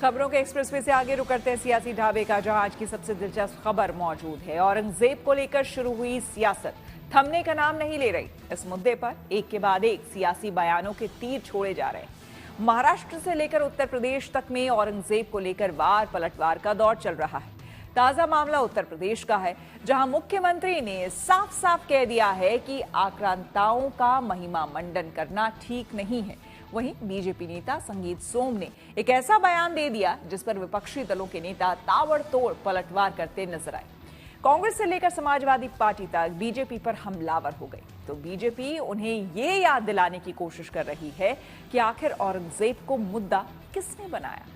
खबरों के express way से आगे रुक करते हैं सियासी ढाबे का, जहां आज की सबसे दिलचस्प खबर मौजूद है। औरंगजेब को लेकर शुरू हुई सियासत थमने का नाम नहीं ले रही। इस मुद्दे पर एक के बाद एक सियासी बयानों के तीर छोड़े जा रहे हैं। महाराष्ट्र से लेकर उत्तर प्रदेश तक में औरंगजेब को लेकर वार पलटवार का दौर चल रहा है। ताजा मामला उत्तर प्रदेश का है, जहां मुख्यमंत्री ने साफ साफ कह दिया है कि आक्रांताओं का महिमा मंडन करना ठीक नहीं है। वहीं बीजेपी नेता संगीत सोम ने एक ऐसा बयान दे दिया जिस पर विपक्षी दलों के नेता ताबड़तोड़ पलटवार करते नजर आए। कांग्रेस से लेकर समाजवादी पार्टी तक बीजेपी पर हमलावर हो गई, तो बीजेपी उन्हें ये याद दिलाने की कोशिश कर रही है कि आखिर औरंगजेब को मुद्दा किसने बनाया।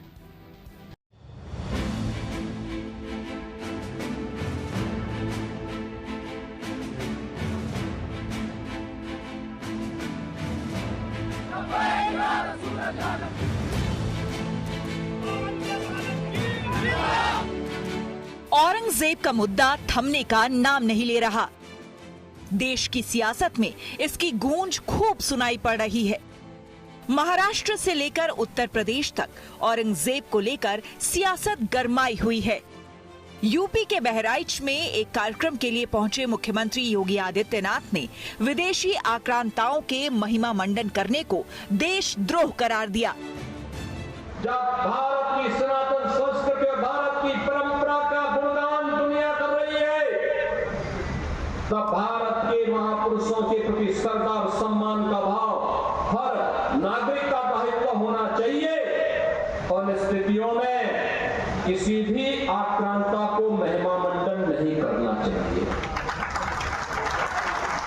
औरंगजेब का मुद्दा थमने का नाम नहीं ले रहा। देश की सियासत में इसकी गूंज खूब सुनाई पड़ रही है। महाराष्ट्र से लेकर उत्तर प्रदेश तक औरंगजेब को लेकर सियासत गरमाई हुई है। यूपी के बहराइच में एक कार्यक्रम के लिए पहुंचे मुख्यमंत्री योगी आदित्यनाथ ने विदेशी आक्रांताओं के महिमा मंडन करने को देशद्रोह करार दिया। जब भारत की सनातन संस्कृति और भारत की परंपरा का गुणगान दुनिया कर रही है, तब भारत के महापुरुषों के प्रति श्रद्धा और सम्मान का भाव हर नागरिक का दायित्व होना चाहिए और इन स्थितियों में किसी भी आक्रांता को महिमा मंडन नहीं करना चाहिए।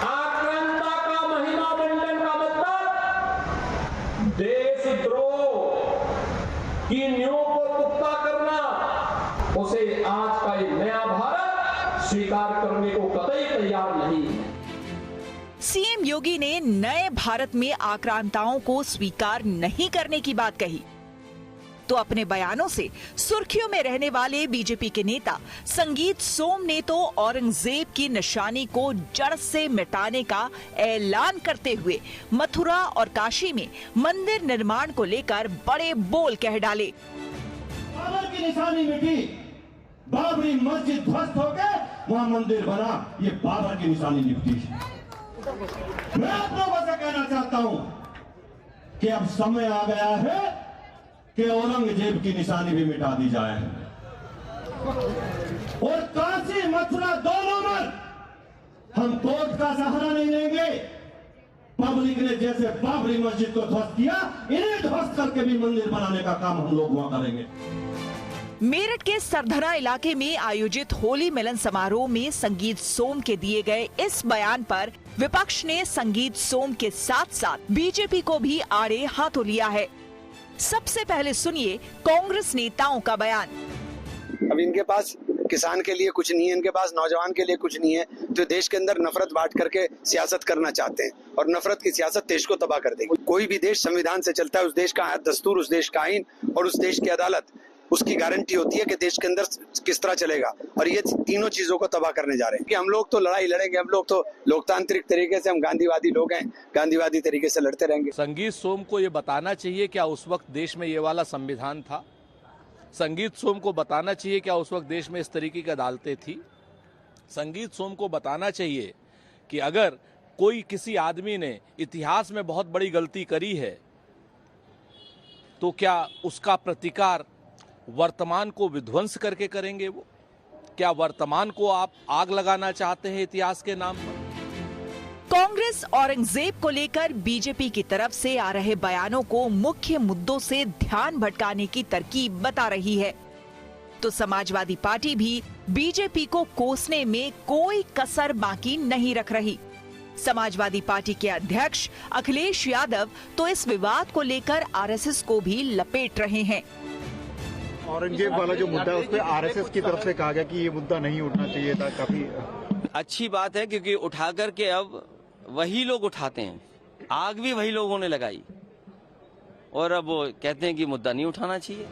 आक्रांता का महिमा मंडन का मतलब देशद्रोह की नींव को पुख्ता करना, उसे आज का ये नया भारत स्वीकार करने को कतई तैयार नहीं है। सीएम योगी ने नए भारत में आक्रांताओं को स्वीकार नहीं करने की बात कही, तो अपने बयानों से सुर्खियों में रहने वाले बीजेपी के नेता संगीत सोम ने तो औरंगजेब की निशानी को जड़ से मिटाने का ऐलान करते हुए मथुरा और काशी में मंदिर निर्माण को लेकर बड़े बोल कह डाले। बाबर की निशानी मिटी, बाबरी मस्जिद ध्वस्त हो गए, वहाँ मंदिर बना, ये बाबर की निशानी निपटी। मैं आप लोगों से कहना चाहता हूँ कि अब समय आ गया है कि औरंगजेब की निशानी भी मिटा दी जाए और काशी मथुरा दोनों में हम कोर्ट का सहारा नहीं लेंगे। पब्लिक ने जैसे बाबरी मस्जिद को ध्वस्त किया, इन्हें ध्वस्त करके भी मंदिर बनाने का काम हम लोग वहां करेंगे। मेरठ के सरधना इलाके में आयोजित होली मिलन समारोह में संगीत सोम के दिए गए इस बयान पर विपक्ष ने संगीत सोम के साथ साथ बीजेपी को भी आड़े हाथों लिया है। सबसे पहले सुनिए कांग्रेस नेताओं का बयान। अब इनके पास किसान के लिए कुछ नहीं है, इनके पास नौजवान के लिए कुछ नहीं है, तो देश के अंदर नफरत बांट करके सियासत करना चाहते हैं और नफरत की सियासत देश को तबाह कर देगी। कोई भी देश संविधान से चलता है, उस देश का दस्तूर, उस देश का आईन और उस देश की अदालत, उसकी गारंटी होती है कि देश के अंदर किस तरह चलेगा, और ये तीनों चीजों को तबाह करने जा रहे हैं। कि हम लोग तो लड़ाई लड़ेंगे, हम लोग तो लोकतांत्रिक तरीके से, हम गांधीवादी लोग हैं, गांधीवादी तरीके से लड़ते रहेंगे। संगीत सोम को ये बताना चाहिए क्या उस वक्त देश में ये वाला संविधान था? संगीत सोम को बताना चाहिए क्या उस वक्त देश में इस तरीके की अदालतें थी? संगीत सोम को बताना चाहिए कि अगर कोई किसी आदमी ने इतिहास में बहुत बड़ी गलती करी है तो क्या उसका प्रतिकार वर्तमान को विध्वंस करके करेंगे? वो क्या वर्तमान को आप आग लगाना चाहते हैं इतिहास के नाम पर? कांग्रेस औरंगजेब को लेकर बीजेपी की तरफ से आ रहे बयानों को मुख्य मुद्दों से ध्यान भटकाने की तरकीब बता रही है, तो समाजवादी पार्टी भी बीजेपी को कोसने में कोई कसर बाकी नहीं रख रही। समाजवादी पार्टी के अध्यक्ष अखिलेश यादव तो इस विवाद को लेकर आरएसएस को भी लपेट रहे हैं। औरंगजेब वाला जो मुद्दा है उस पर आरएसएस की तरफ से कहा गया कि ये मुद्दा नहीं उठना चाहिए था। काफी अच्छी बात है, क्योंकि उठा करके अब वही लोग उठाते हैं, आग भी वही लोगों ने लगाई और अब वो कहते हैं कि मुद्दा नहीं उठाना चाहिए।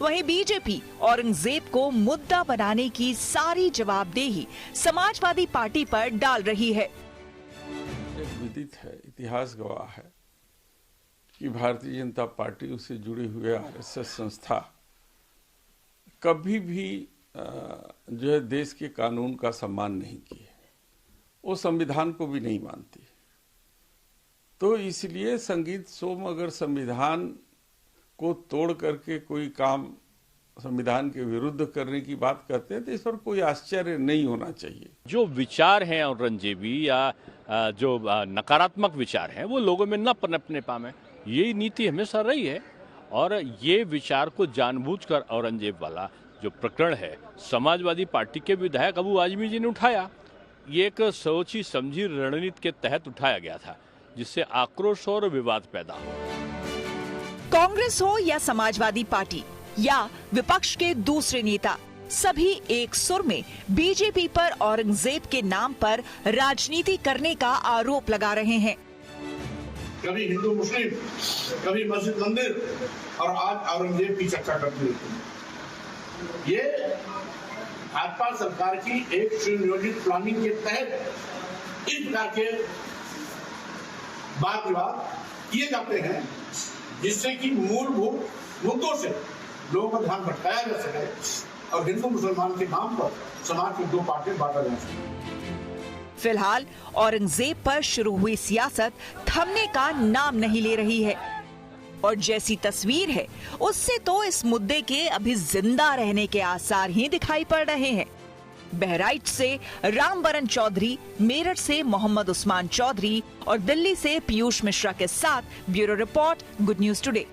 वहीं बीजेपी औरंगजेब को मुद्दा बनाने की सारी जवाबदेही समाजवादी पार्टी पर डाल रही है। विदित है, इतिहास गवाह है कि भारतीय जनता पार्टी उससे जुड़ी हुए आरएसएस संस्था कभी भी जो है देश के कानून का सम्मान नहीं किए, वो संविधान को भी नहीं मानती। तो इसलिए संगीत सोम अगर संविधान को तोड़ करके कोई काम संविधान के विरुद्ध करने की बात करते हैं तो इस पर कोई आश्चर्य नहीं होना चाहिए। जो विचार हैं औरंगजेबी या जो नकारात्मक विचार हैं वो लोगों में न पनपने पाए, यही नीति हमेशा रही है। और ये विचार को जानबूझकर औरंगजेब वाला जो प्रकरण है समाजवादी पार्टी के विधायक अबू आजमी जी ने उठाया। ये एक सोची समझी रणनीति के तहत उठाया गया था जिससे आक्रोश और विवाद पैदा हो। कांग्रेस हो या समाजवादी पार्टी या विपक्ष के दूसरे नेता, सभी एक सुर में बीजेपी पर औरंगजेब के नाम पर राजनीति करने का आरोप लगा रहे हैं। कभी हिंदू मुस्लिम, कभी मस्जिद मंदिर, और आज औरंगजेब की चर्चा करते हैं। ये भाजपा सरकार की एक सुनियोजित प्लानिंग के तहत इस प्रकार के वाद विवाद किए जाते हैं जिससे कि मूलभूत मुद्दों से लोगों का ध्यान भटकाया जा सके और हिंदू मुसलमान के नाम पर समाज की दो पार्टियां बांटा जा सके। फिलहाल औरंगजेब पर शुरू हुई सियासत थमने का नाम नहीं ले रही है और जैसी तस्वीर है उससे तो इस मुद्दे के अभी जिंदा रहने के आसार ही दिखाई पड़ रहे हैं। बहराइच से रामबरन चौधरी, मेरठ से मोहम्मद उस्मान चौधरी और दिल्ली से पीयूष मिश्रा के साथ bureau report, good news today.